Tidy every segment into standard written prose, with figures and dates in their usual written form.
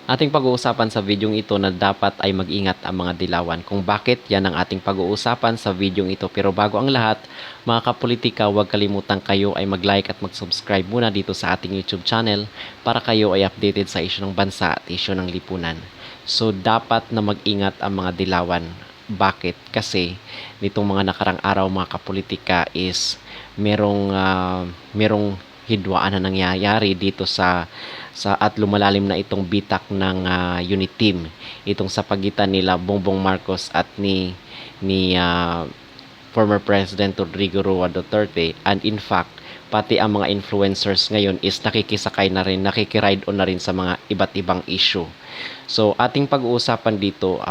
Ating pag-uusapan sa videong ito na dapat ay mag-ingat ang mga dilawan. Kung bakit, yan ang ating pag-uusapan sa videong ito. Pero bago ang lahat, mga kapolitika, huwag kalimutang kayo ay mag-like at mag-subscribe muna dito sa ating YouTube channel para kayo ay updated sa isyu ng bansa at isyu ng lipunan. So, dapat na mag-ingat ang mga dilawan. Bakit? Kasi nitong mga nakarang araw mga kapolitika is merong hidwaan na nangyayari dito sa at lumalalim na itong bitak ng unit team, itong sa pagitan nila Bongbong Marcos at ni former President Rodrigo Roa Duterte. And in fact, pati ang mga influencers ngayon is nakikisakay na rin, nakikiride on na rin sa mga iba't ibang issue. So ating pag-uusapan dito,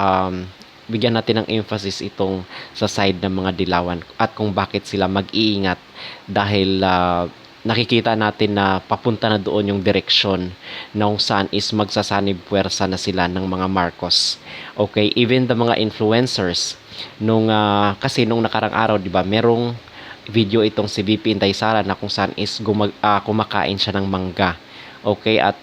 bigyan natin ng emphasis itong sa side ng mga dilawan at kung bakit sila mag-iingat dahil nakikita natin na papunta na doon yung direksyon na kung saan is magsasanib puwersa na sila ng mga Marcos. Okay, even the mga influencers kasi nung nakarang araw, 'di ba, merong video itong si VP Inday Sara na kung saan is kumakain siya ng mangga. Okay, at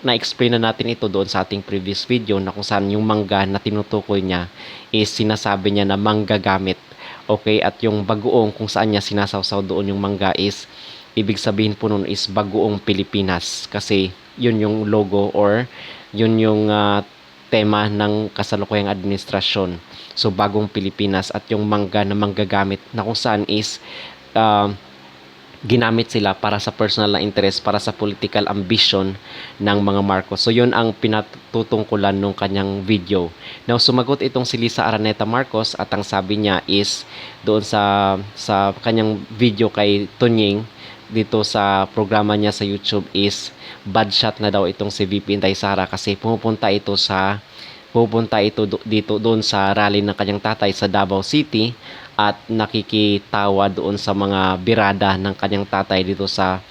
na-explain na natin ito doon sa ating previous video na kung saan yung mangga na tinutukoy niya is sinasabi niya na mangga gamit. Okay, at yung bagoong kung saan niya sinasawsaw doon yung mangga is ibig sabihin po nun is Bagoong Pilipinas kasi yun yung logo or yun yung tema ng kasalukuyang administrasyon. So Bagong Pilipinas at yung mangga na manggagamit na kung saan is uh, ginamit sila para sa personal na interest, para sa political ambition ng mga Marcos. So yun ang pinatutungkulan nung kanyang video. Now sumagot itong si Lisa Araneta Marcos at ang sabi niya is doon sa kanyang video kay Tunying dito sa programa niya sa YouTube is bad shot na daw itong si VP Inday Sara kasi pupunta ito dito doon sa rally ng kanyang tatay sa Davao City at nakikitawa doon sa mga birada ng kanyang tatay dito sa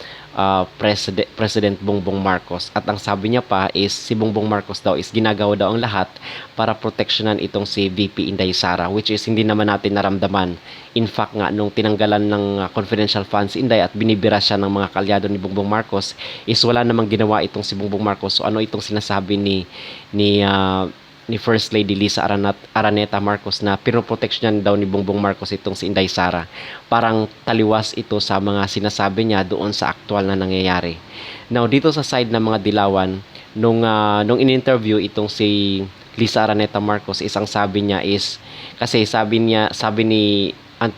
President Bongbong Marcos. At ang sabi niya pa is si Bongbong Marcos daw is ginagawa daw ang lahat para proteksyonan itong si VP Inday Sara, which is hindi naman natin naramdaman. In fact nga, nung tinanggalan ng confidential funds Inday at binibira siya ng mga kalyado ni Bongbong Marcos is wala namang ginawa itong si Bongbong Marcos. So ano itong sinasabi ni First Lady Lisa Araneta Marcos na pinoproteksyonan daw ni Bongbong Marcos itong si Inday Sara. Parang taliwas ito sa mga sinasabi niya doon sa aktual na nangyayari. Now, dito sa side ng mga dilawan, nung in-interview itong si Lisa Araneta Marcos, isang sabi niya is, kasi sabi ni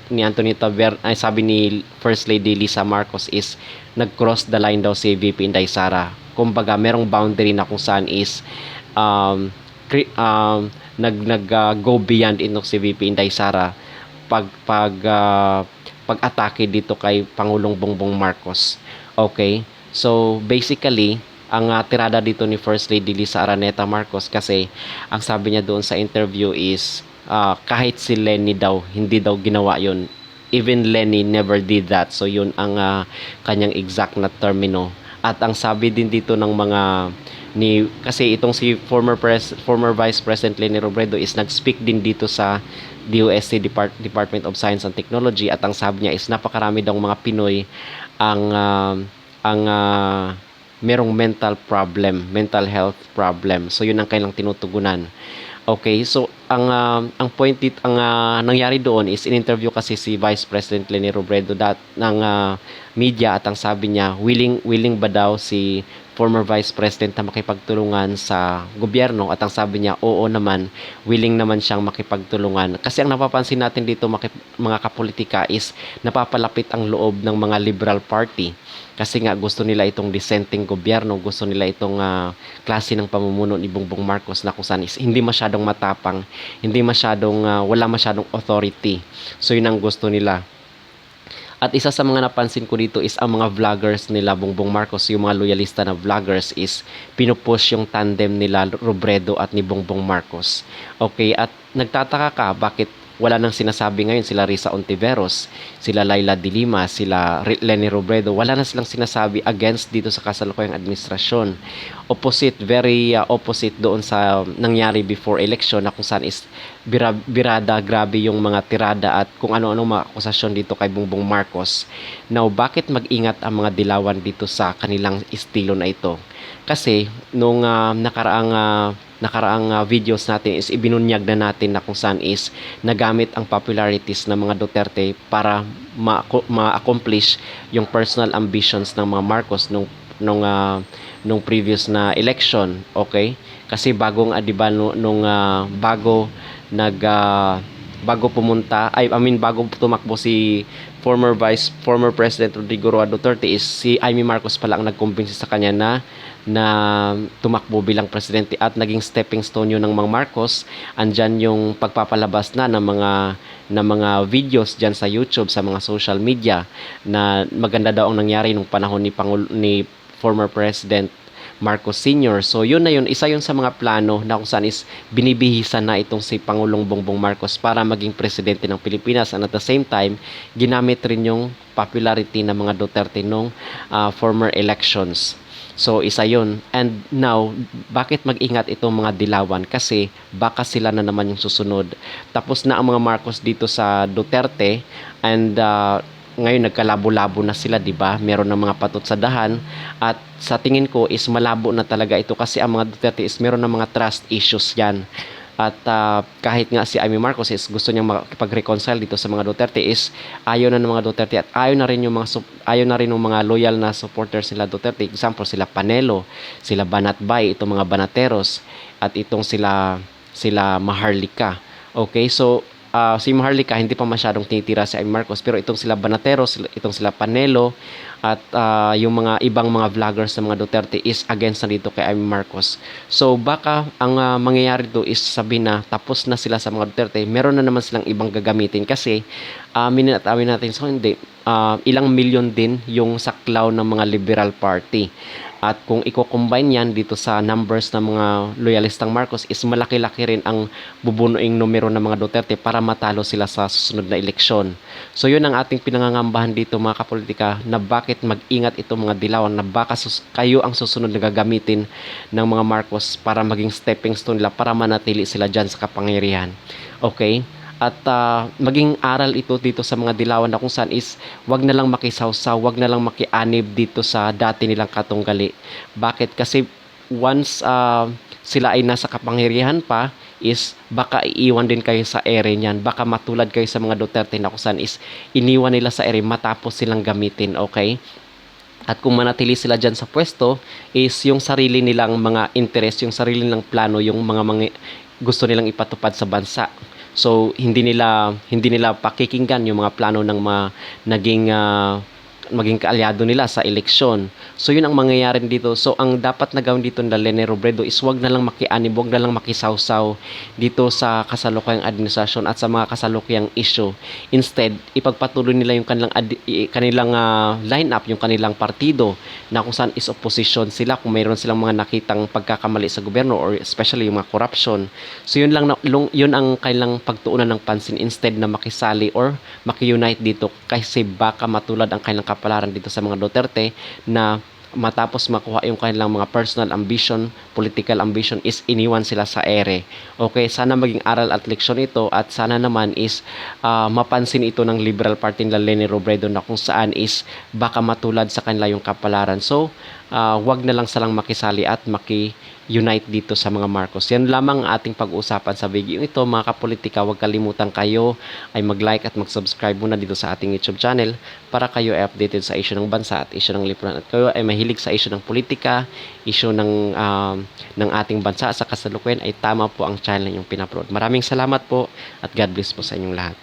Anthony Taver, ay sabi ni First Lady Lisa Marcos is nag-cross the line daw si VP Inday Sara. Kumbaga, merong boundary na kung saan is go beyond itong si VP Inday Sara pag-atake dito kay Pangulong Bongbong Marcos. Okay? So basically, ang tirada dito ni First Lady Lisa Araneta Marcos kasi ang sabi niya doon sa interview is kahit si Lenny daw hindi daw ginawa yun. Even Lenny never did that. So yun ang kanyang exact na termino. At ang sabi din dito ng mga kasi itong si former Vice President Leni Robredo is nag-speak din dito sa DOST Department of Science and Technology at ang sabi niya is napakarami daw mga Pinoy ang merong mental health problem. So yun ang kailang tinutugunan. Okay, so ang point dito, nangyari doon is in-interview kasi si Vice President Leni Robredo ng media at ang sabi niya willing ba daw si former Vice President na makipagtulungan sa gobyerno at ang sabi niya oo naman, willing naman siyang makipagtulungan. Kasi ang napapansin natin dito mga kapolitika is napapalapit ang loob ng mga Liberal Party. Kasi nga gusto nila itong dissenting gobyerno, gusto nila itong klase ng pamumuno ni Bongbong Marcos na kung saan is hindi masyadong matapang, wala masyadong authority. So yun ang gusto nila. At isa sa mga napansin ko dito is ang mga vloggers nila Bongbong Marcos, yung mga loyalista na vloggers is pinupush yung tandem nila Robredo at ni Bongbong Marcos. Okay, at nagtataka ka bakit wala nang sinasabi ngayon sila Risa Ontiveros, sila Laila de Lima, sila Leni Robredo, wala na silang sinasabi against dito sa kasalukuyang administrasyon. opposite doon sa nangyari before election na kung saan is birada, grabe yung mga tirada at kung ano-ano mga akusasyon dito kay Bongbong Marcos. Now, bakit mag-ingat ang mga dilawan dito sa kanilang estilo na ito? Kasi nung nakaraang videos natin is ibinunyag na natin na kung saan is nagamit ang popularities ng mga Duterte para ma-accomplish yung personal ambitions ng mga Marcos nung previous na election, okay? Kasi bagong 'di ba bago pumunta bago tumakbo si former President Rodrigo Roa Duterte is si Amy Marcos pala ang nagkumbinsi sa kanya na tumakbo bilang presidente at naging stepping stone yun ng mga Marcos. Andyan yung pagpapalabas na ng mga videos dyan sa YouTube, sa mga social media na maganda daw ang nangyari nung panahon ni former President Marcos Sr. So yun na yun, isa yun sa mga plano na kung saan is binibihisan na itong si Pangulong Bongbong Marcos para maging presidente ng Pilipinas, and at the same time ginamit rin yung popularity ng mga Duterte nung former elections. So isa yun. And now, bakit mag-ingat itong mga dilawan? Kasi baka sila na naman yung susunod. Tapos na ang mga Marcos dito sa Duterte, and ngayon nagkalabo-labo na sila, 'di ba? Meron ng mga patot sa dahan at sa tingin ko is malabo na talaga ito kasi ang mga Duterte is meron ng mga trust issues 'yan. At kahit nga si Amy Marcos is gusto niyang makipag-reconcile dito sa mga Duterte is ayaw na ng mga Duterte at ayaw na rin ng mga loyal na supporters nila Duterte. Example, sila Panelo, sila Banatbay, itong mga Banateros at itong sila Maharlika. Okay, so si Maharlika hindi pa masyadong tinitira si Amy Marcos, pero itong sila Banateros, itong sila Panelo at yung mga ibang mga vloggers ng mga Duterte is against na dito kay Amy Marcos. So baka ang mangyayari dito is sabihin na tapos na sila sa mga Duterte, meron na naman silang ibang gagamitin kasi aminin at awin natin, so hindi ilang milyon din yung saklaw ng mga Liberal Party. At kung i-combine yan dito sa numbers ng mga loyalistang Marcos is malaki-laki rin ang bubunuing numero ng mga Duterte para matalo sila sa susunod na eleksyon. So yun ang ating pinangangambahan dito mga kapolitika, na bakit mag-ingat itong mga dilawan, na baka kayo ang susunod na gagamitin ng mga Marcos para maging stepping stone nila para manatili sila dyan sa kapangyarihan. Okay? At maging aral ito dito sa mga dilawan na kung saan is wag na lang makisawsaw, wag na lang makianib dito sa dati nilang katunggali. Bakit? Kasi once sila ay nasa kapangyarihan pa is baka iiwan din kayo sa ere niyan. Baka matulad kayo sa mga Duterte na kung saan is iniwan nila sa ere matapos silang gamitin, okay? At kung manatili sila dyan sa pwesto is yung sarili nilang mga interest, yung sarili nilang plano, yung mga gusto nilang ipatupad sa bansa. So hindi nila pakikinggan yung mga plano ng mga maging kaalyado nila sa eleksyon. So yun ang mangyayari dito. So ang dapat na gawin dito ng Leni Robredo is wag na lang makianib, wag na lang makisawsaw dito sa kasalukuyang administrasyon at sa mga kasalukuyang issue. Instead, ipagpatuloy nila yung kanilang lineup, yung kanilang partido na kung saan is opposition sila kung mayroon silang mga nakitang pagkakamali sa gobyerno or especially yung mga corruption. So yun ang kailang pagtuunan ng pansin instead na makisali or maki-unite dito kasi baka matulad ang kailang kapalaran dito sa mga Duterte na matapos makuha yung kanilang mga personal ambition, political ambition is iniwan sila sa ere. Okay, sana maging aral at leksyon ito at sana naman is mapansin ito ng Liberal Party nila Leni Robredo na kung saan is baka matulad sa kanila yung kapalaran. So, wag na lang salang makisali at unite dito sa mga Marcos. Yan lamang ang ating pag-uusapan sa video ito mga kapolitika. Huwag kalimutan kayo ay mag-like at mag-subscribe muna dito sa ating YouTube channel para kayo ay updated sa issue ng bansa at issue ng lipunan at kayo ay mahilig sa issue ng politika, issue ng ating bansa sa kasalukuyan ay tama po ang channel yung pinapload. Maraming salamat po at God bless po sa inyong lahat.